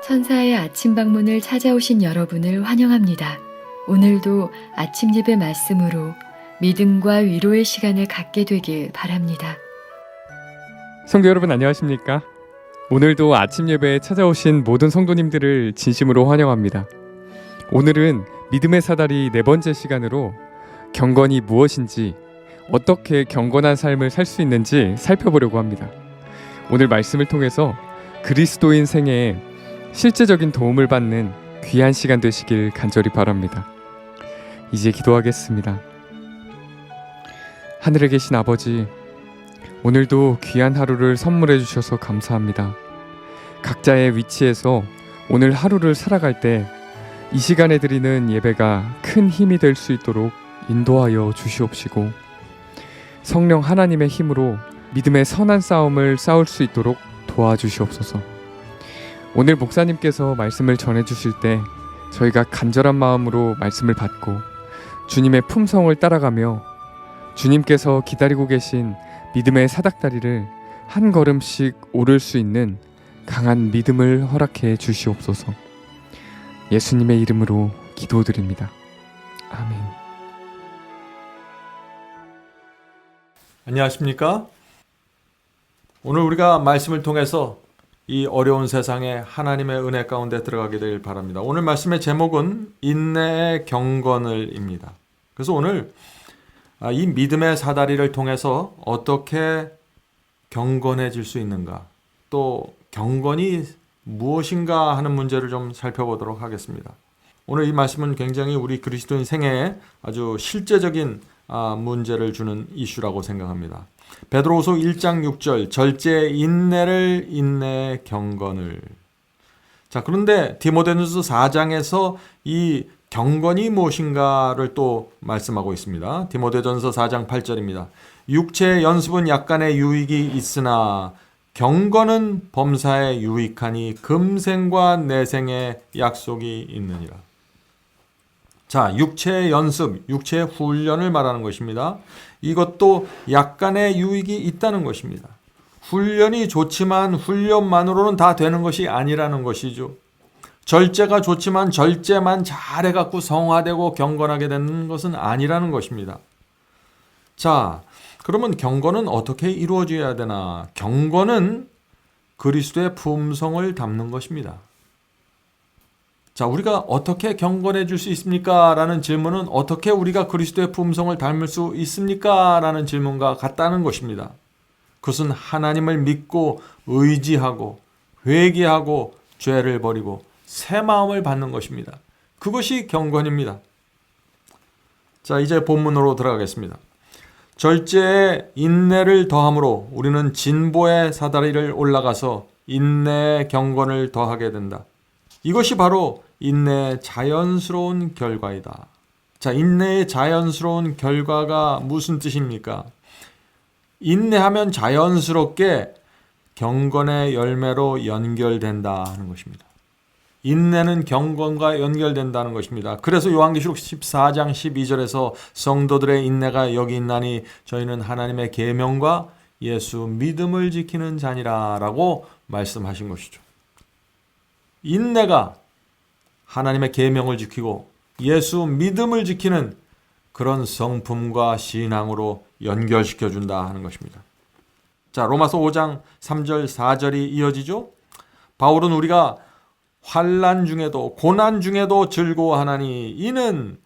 천사의 아침 방문을 찾아오신 여러분을 환영합니다. 오늘도 아침 예배 말씀으로 믿음과 위로의 시간을 갖게 되길 바랍니다. 성도 여러분 안녕하십니까? 오늘도 아침 예배에 찾아오신 모든 성도님들을 진심으로 환영합니다. 오늘은 믿음의 사다리 네 번째 시간으로 경건이 무엇인지, 어떻게 경건한 삶을 살 수 있는지 살펴보려고 합니다. 오늘 말씀을 통해서 그리스도인 생애에 실제적인 도움을 받는 귀한 시간 되시길 간절히 바랍니다. 이제 기도하겠습니다. 하늘에 계신 아버지, 오늘도 귀한 하루를 선물해 주셔서 감사합니다. 각자의 위치에서 오늘 하루를 살아갈 때 이 시간에 드리는 예배가 큰 힘이 될 수 있도록 인도하여 주시옵시고, 성령 하나님의 힘으로 믿음의 선한 싸움을 싸울 수 있도록 도와주시옵소서. 오늘 목사님께서 말씀을 전해주실 때 저희가 간절한 마음으로 말씀을 받고 주님의 품성을 따라가며 주님께서 기다리고 계신 믿음의 사닥다리를 한 걸음씩 오를 수 있는 강한 믿음을 허락해 주시옵소서. 예수님의 이름으로 기도드립니다. 아멘. 안녕하십니까? 오늘 우리가 말씀을 통해서 이 어려운 세상에 하나님의 은혜 가운데 들어가게 되길 바랍니다. 오늘 말씀의 제목은 인내의 경건을입니다. 그래서 오늘 이 믿음의 사다리를 통해서 어떻게 경건해질 수 있는가, 또 경건이 무엇인가 하는 문제를 좀 살펴보도록 하겠습니다. 오늘 이 말씀은 굉장히 우리 그리스도인 생애에 아주 실제적인 문제를 주는 이슈라고 생각합니다. 베드로후서 1장 6절, 절제 인내를 인내 경건을. 자, 그런데 디모데전서 4장에서 이 경건이 무엇인가를 또 말씀하고 있습니다. 디모데전서 4장 8절입니다. 육체의 연습은 약간의 유익이 있으나 경건은 범사에 유익하니 금생과 내생의 약속이 있느니라. 자, 육체의 연습, 육체의 훈련을 말하는 것입니다. 이것도 약간의 유익이 있다는 것입니다. 훈련이 좋지만 훈련만으로는 다 되는 것이 아니라는 것이죠. 절제가 좋지만 절제만 잘해갖고 성화되고 경건하게 되는 것은 아니라는 것입니다. 자, 그러면 경건은 어떻게 이루어져야 되나? 경건은 그리스도의 품성을 담는 것입니다. 자, 우리가 어떻게 경건해질 수 있습니까? 라는 질문은 어떻게 우리가 그리스도의 품성을 닮을 수 있습니까? 라는 질문과 같다는 것입니다. 그것은 하나님을 믿고 의지하고 회개하고 죄를 버리고 새 마음을 받는 것입니다. 그것이 경건입니다. 자, 이제 본문으로 들어가겠습니다. 절제에 인내를 더함으로 우리는 진보의 사다리를 올라가서 인내의 경건을 더하게 된다. 이것이 바로 인내의 자연스러운 결과이다. 자, 인내의 자연스러운 결과가 무슨 뜻입니까? 인내하면 자연스럽게 경건의 열매로 연결된다 하는 것입니다. 인내는 경건과 연결된다는 것입니다. 그래서 요한계시록 14장 12절에서 성도들의 인내가 여기 있나니 저희는 하나님의 계명과 예수 믿음을 지키는 자니라 라고 말씀하신 것이죠. 인내가 하나님의 계명을 지키고 예수 믿음을 지키는 그런 성품과 신앙으로 연결시켜준다 하는 것입니다. 자, 로마서 5장 3절 4절이 이어지죠. 바울은 우리가 환난 중에도 고난 중에도 즐거워하나니 이는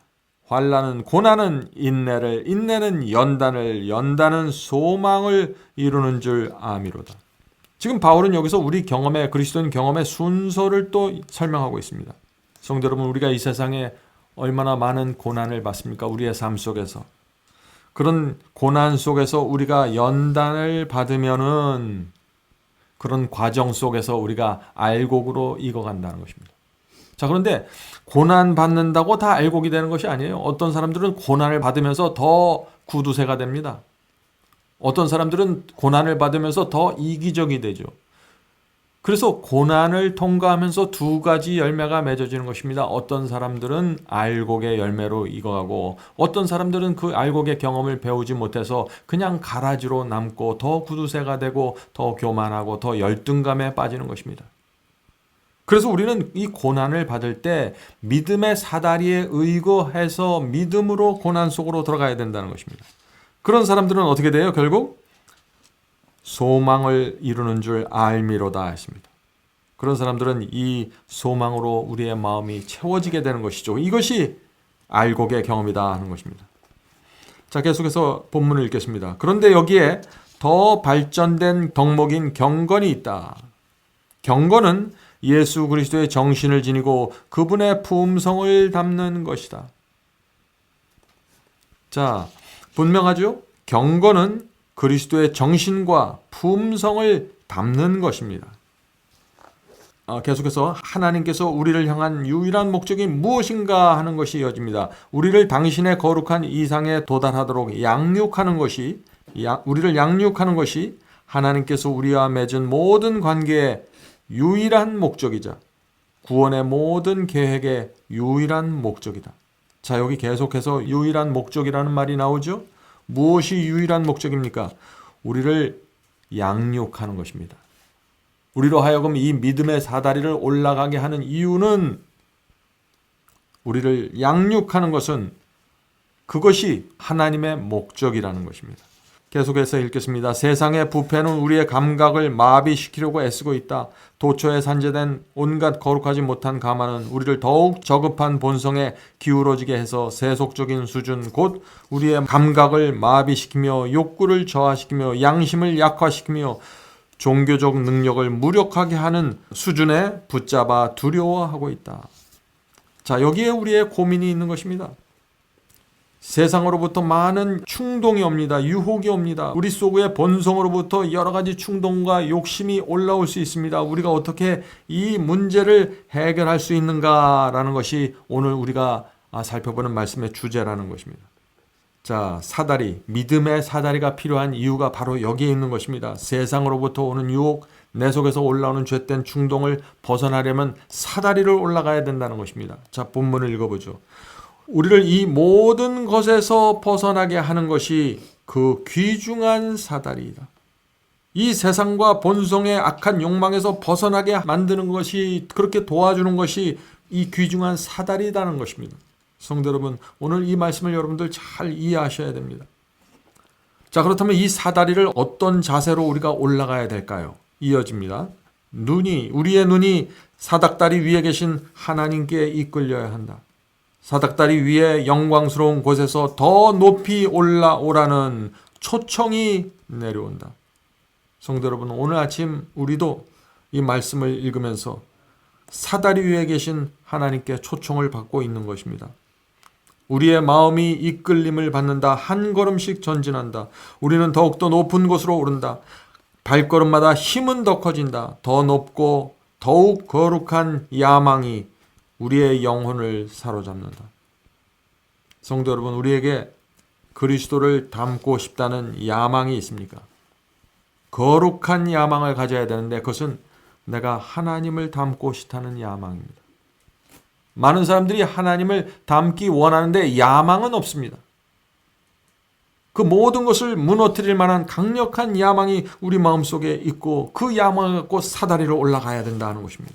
환난은 고난은 인내를, 인내는 연단을, 연단은 소망을 이루는 줄 아미로다. 지금 바울은 여기서 우리 경험의, 그리스도인 경험의 순서를 또 설명하고 있습니다. 성도 여러분, 우리가 이 세상에 얼마나 많은 고난을 받습니까? 우리의 삶 속에서. 그런 고난 속에서 우리가 연단을 받으면은 그런 과정 속에서 우리가 알곡으로 익어간다는 것입니다. 자, 그런데 고난 받는다고 다 알곡이 되는 것이 아니에요. 어떤 사람들은 고난을 받으면서 더 구두쇠가 됩니다. 어떤 사람들은 고난을 받으면서 더 이기적이 되죠. 그래서 고난을 통과하면서 두 가지 열매가 맺어지는 것입니다. 어떤 사람들은 알곡의 열매로 익어가고 어떤 사람들은 그 알곡의 경험을 배우지 못해서 그냥 가라지로 남고 더 구두쇠가 되고 더 교만하고 더 열등감에 빠지는 것입니다. 그래서 우리는 이 고난을 받을 때 믿음의 사다리에 의거해서 믿음으로 고난 속으로 들어가야 된다는 것입니다. 그런 사람들은 어떻게 돼요? 결국 소망을 이루는 줄 알미로다 했습니다. 그런 사람들은 이 소망으로 우리의 마음이 채워지게 되는 것이죠. 이것이 알곡의 경험이다 하는 것입니다. 자, 계속해서 본문을 읽겠습니다. 그런데 여기에 더 발전된 덕목인 경건이 있다. 경건은 예수 그리스도의 정신을 지니고 그분의 품성을 담는 것이다. 자, 분명하죠? 경건은 그리스도의 정신과 품성을 담는 것입니다. 계속해서 하나님께서 우리를 향한 유일한 목적이 무엇인가 하는 것이 이어집니다. 우리를 당신의 거룩한 이상에 도달하도록 양육하는 것이, 우리를 양육하는 것이 하나님께서 우리와 맺은 모든 관계의 유일한 목적이자 구원의 모든 계획의 유일한 목적이다. 자, 여기 계속해서 유일한 목적이라는 말이 나오죠. 무엇이 유일한 목적입니까? 우리를 양육하는 것입니다. 우리로 하여금 이 믿음의 사다리를 올라가게 하는 이유는, 우리를 양육하는 것은 그것이 하나님의 목적이라는 것입니다. 계속해서 읽겠습니다. 세상의 부패는 우리의 감각을 마비시키려고 애쓰고 있다. 도처에 산재된 온갖 거룩하지 못한 가마는 우리를 더욱 저급한 본성에 기울어지게 해서 세속적인 수준, 곧 우리의 감각을 마비시키며 욕구를 저하시키며 양심을 약화시키며 종교적 능력을 무력하게 하는 수준에 붙잡아 두려워하고 있다. 자, 여기에 우리의 고민이 있는 것입니다. 세상으로부터 많은 충동이 옵니다. 유혹이 옵니다. 우리 속의 본성으로부터 여러 가지 충동과 욕심이 올라올 수 있습니다. 우리가 어떻게 이 문제를 해결할 수 있는가라는 것이 오늘 우리가 살펴보는 말씀의 주제라는 것입니다. 자, 사다리, 믿음의 사다리가 필요한 이유가 바로 여기에 있는 것입니다. 세상으로부터 오는 유혹, 내 속에서 올라오는 죄된 충동을 벗어나려면 사다리를 올라가야 된다는 것입니다. 자, 본문을 읽어보죠. 우리를 이 모든 것에서 벗어나게 하는 것이 그 귀중한 사다리이다. 이 세상과 본성의 악한 욕망에서 벗어나게 만드는 것이, 그렇게 도와주는 것이 이 귀중한 사다리라는 것입니다. 성도 여러분, 오늘 이 말씀을 여러분들 잘 이해하셔야 됩니다. 자, 그렇다면 이 사다리를 어떤 자세로 우리가 올라가야 될까요? 이어집니다. 우리의 눈이 사닥다리 위에 계신 하나님께 이끌려야 한다. 사닥다리 위에 영광스러운 곳에서 더 높이 올라오라는 초청이 내려온다. 성도 여러분, 오늘 아침 우리도 이 말씀을 읽으면서 사다리 위에 계신 하나님께 초청을 받고 있는 것입니다. 우리의 마음이 이끌림을 받는다. 한 걸음씩 전진한다. 우리는 더욱더 높은 곳으로 오른다. 발걸음마다 힘은 더 커진다. 더 높고 더욱 거룩한 야망이 우리의 영혼을 사로잡는다. 성도 여러분, 우리에게 그리스도를 닮고 싶다는 야망이 있습니까? 거룩한 야망을 가져야 되는데 그것은 내가 하나님을 닮고 싶다는 야망입니다. 많은 사람들이 하나님을 닮기 원하는데 야망은 없습니다. 그 모든 것을 무너뜨릴 만한 강력한 야망이 우리 마음속에 있고 그 야망을 갖고 사다리로 올라가야 된다는 것입니다.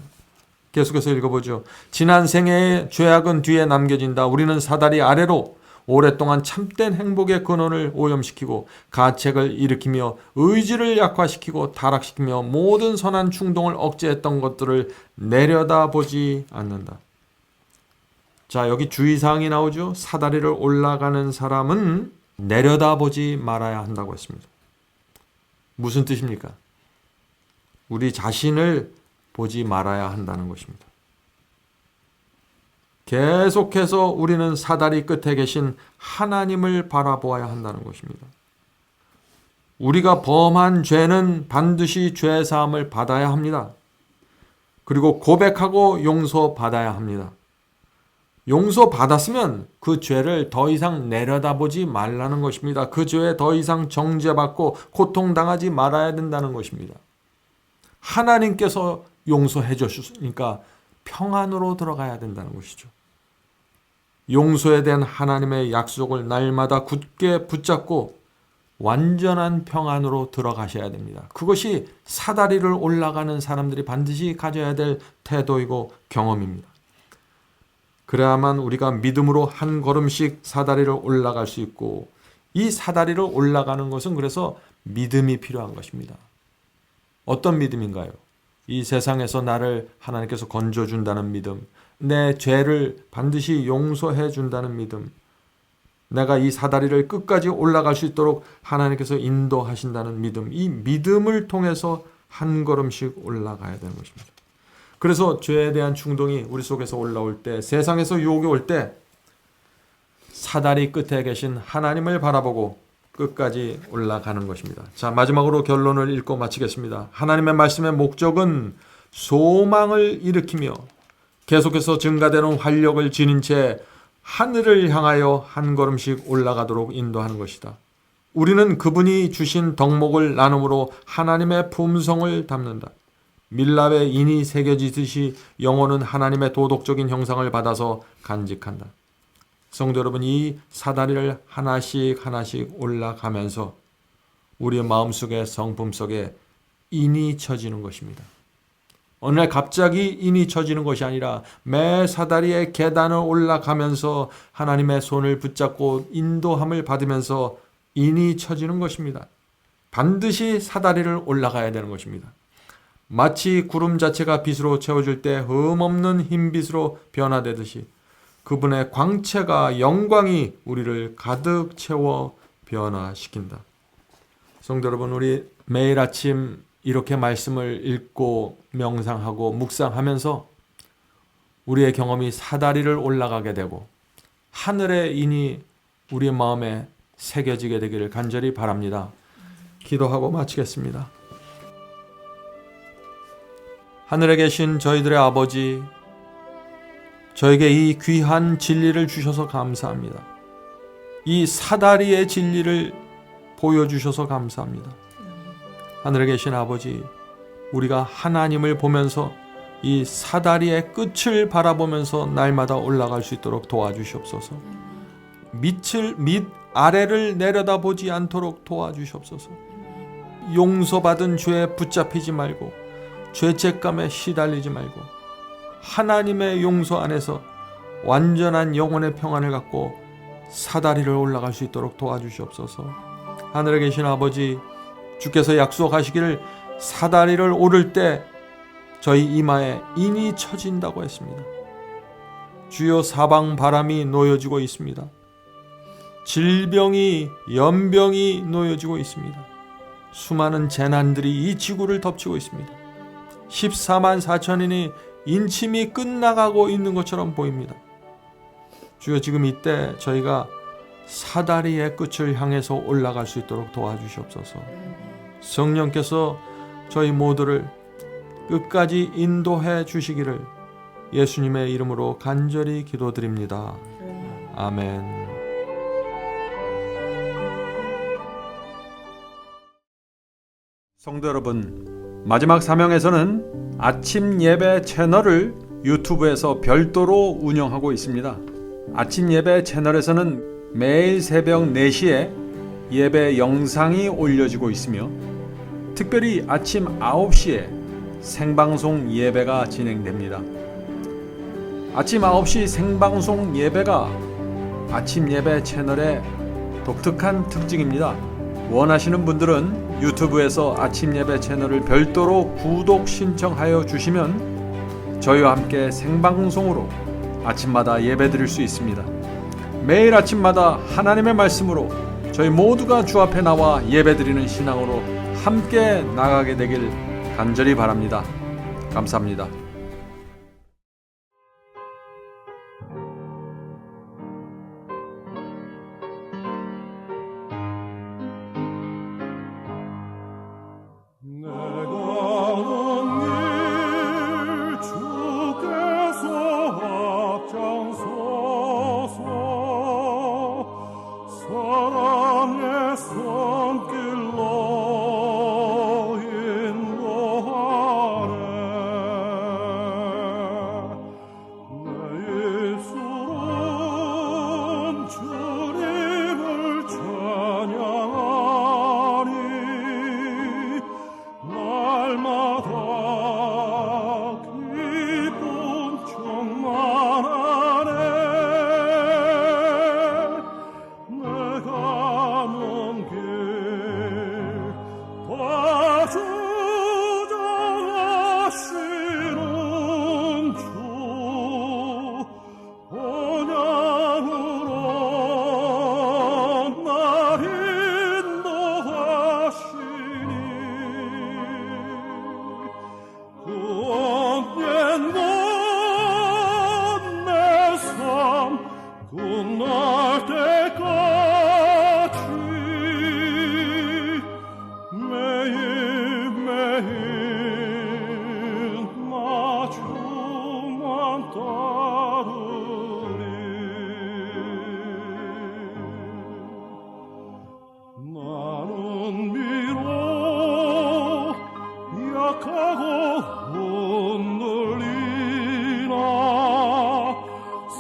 계속해서 읽어보죠. 지난 생애의 죄악은 뒤에 남겨진다. 우리는 사다리 아래로 오랫동안 참된 행복의 근원을 오염시키고 가책을 일으키며 의지를 약화시키고 타락시키며 모든 선한 충동을 억제했던 것들을 내려다보지 않는다. 자, 여기 주의사항이 나오죠. 사다리를 올라가는 사람은 내려다보지 말아야 한다고 했습니다. 무슨 뜻입니까? 우리 자신을 보지 말아야 한다는 것입니다. 계속해서 우리는 사다리 끝에 계신 하나님을 바라보아야 한다는 것입니다. 우리가 범한 죄는 반드시 죄사함을 받아야 합니다. 그리고 고백하고 용서받아야 합니다. 용서받았으면 그 죄를 더 이상 내려다보지 말라는 것입니다. 그 죄에 더 이상 정죄받고 고통당하지 말아야 된다는 것입니다. 하나님께서 용서해 주셨으니까 평안으로 들어가야 된다는 것이죠. 용서에 대한 하나님의 약속을 날마다 굳게 붙잡고 완전한 평안으로 들어가셔야 됩니다. 그것이 사다리를 올라가는 사람들이 반드시 가져야 될 태도이고 경험입니다. 그래야만 우리가 믿음으로 한 걸음씩 사다리를 올라갈 수 있고, 이 사다리를 올라가는 것은 그래서 믿음이 필요한 것입니다. 어떤 믿음인가요? 이 세상에서 나를 하나님께서 건져준다는 믿음, 내 죄를 반드시 용서해 준다는 믿음, 내가 이 사다리를 끝까지 올라갈 수 있도록 하나님께서 인도하신다는 믿음, 이 믿음을 통해서 한 걸음씩 올라가야 되는 것입니다. 그래서 죄에 대한 충동이 우리 속에서 올라올 때, 세상에서 유혹이 올 때 사다리 끝에 계신 하나님을 바라보고 끝까지 올라가는 것입니다. 자, 마지막으로 결론을 읽고 마치겠습니다. 하나님의 말씀의 목적은 소망을 일으키며 계속해서 증가되는 활력을 지닌 채 하늘을 향하여 한 걸음씩 올라가도록 인도하는 것이다. 우리는 그분이 주신 덕목을 나눔으로 하나님의 품성을 담는다. 밀랍에 인이 새겨지듯이 영혼은 하나님의 도덕적인 형상을 받아서 간직한다. 성도 여러분, 이 사다리를 하나씩 하나씩 올라가면서 우리의 마음속에 성품 속에 인이 쳐지는 것입니다. 어느 날 갑자기 인이 쳐지는 것이 아니라 매 사다리의 계단을 올라가면서 하나님의 손을 붙잡고 인도함을 받으면서 인이 쳐지는 것입니다. 반드시 사다리를 올라가야 되는 것입니다. 마치 구름 자체가 빛으로 채워질 때 흠없는 흰빛으로 변화되듯이 그분의 광채가, 영광이 우리를 가득 채워 변화시킨다. 성도 여러분, 우리 매일 아침 이렇게 말씀을 읽고 명상하고 묵상하면서 우리의 경험이 사다리를 올라가게 되고 하늘의 인이 우리의 마음에 새겨지게 되기를 간절히 바랍니다. 기도하고 마치겠습니다. 하늘에 계신 저희들의 아버지, 저에게 이 귀한 진리를 주셔서 감사합니다. 이 사다리의 진리를 보여주셔서 감사합니다. 하늘에 계신 아버지, 우리가 하나님을 보면서 이 사다리의 끝을 바라보면서 날마다 올라갈 수 있도록 도와주시옵소서. 밑 아래를 내려다보지 않도록 도와주시옵소서. 용서받은 죄에 붙잡히지 말고 죄책감에 시달리지 말고 하나님의 용서 안에서 완전한 영혼의 평안을 갖고 사다리를 올라갈 수 있도록 도와주시옵소서. 하늘에 계신 아버지, 주께서 약속하시기를 사다리를 오를 때 저희 이마에 인이 쳐진다고 했습니다. 주여, 사방 바람이 놓여지고 있습니다. 질병이, 연병이 놓여지고 있습니다. 수많은 재난들이 이 지구를 덮치고 있습니다. 14만 4천인이 인침이 끝나가고 있는 것처럼 보입니다. 주여, 지금 이때 저희가 사다리의 끝을 향해서 올라갈 수 있도록 도와주시옵소서. 성령께서 저희 모두를 끝까지 인도해 주시기를 예수님의 이름으로 간절히 기도드립니다. 아멘. 성도 여러분, 마지막 사명에서는 아침 예배 채널을 유튜브에서 별도로 운영하고 있습니다. 아침 예배 채널에서는 매일 새벽 4시에 예배 영상이 올려지고 있으며 특별히 아침 9시에 생방송 예배가 진행됩니다. 아침 9시 생방송 예배가 아침 예배 채널의 독특한 특징입니다. 원하시는 분들은 유튜브에서 아침 예배 채널을 별도로 구독 신청하여 주시면 저희와 함께 생방송으로 아침마다 예배 드릴 수 있습니다. 매일 아침마다 하나님의 말씀으로 저희 모두가 주 앞에 나와 예배 드리는 신앙으로 함께 나가게 되길 간절히 바랍니다. 감사합니다. 언젠가 내 삶 끝날 때까지 매일매일 나 주만 따르리. 나는 비록 약하고 흔들리나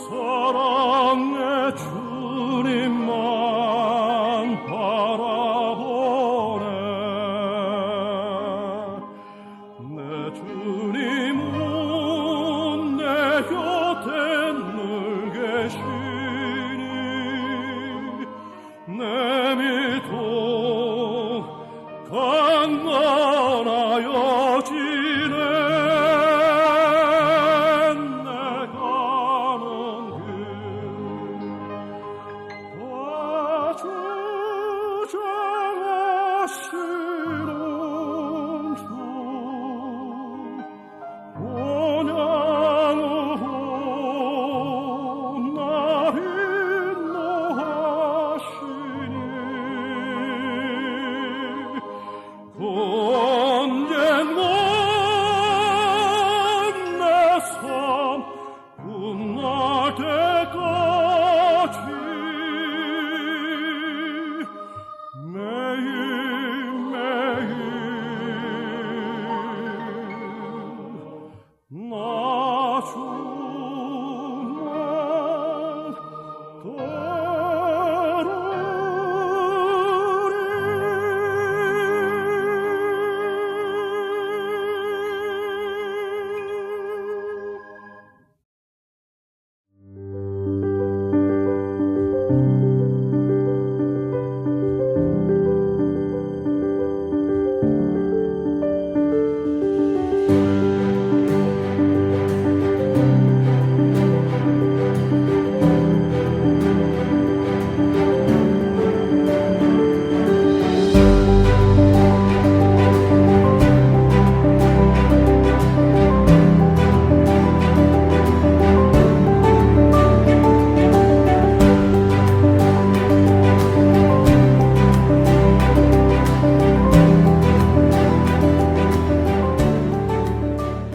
사랑의 주님만 바라보네. 내 주님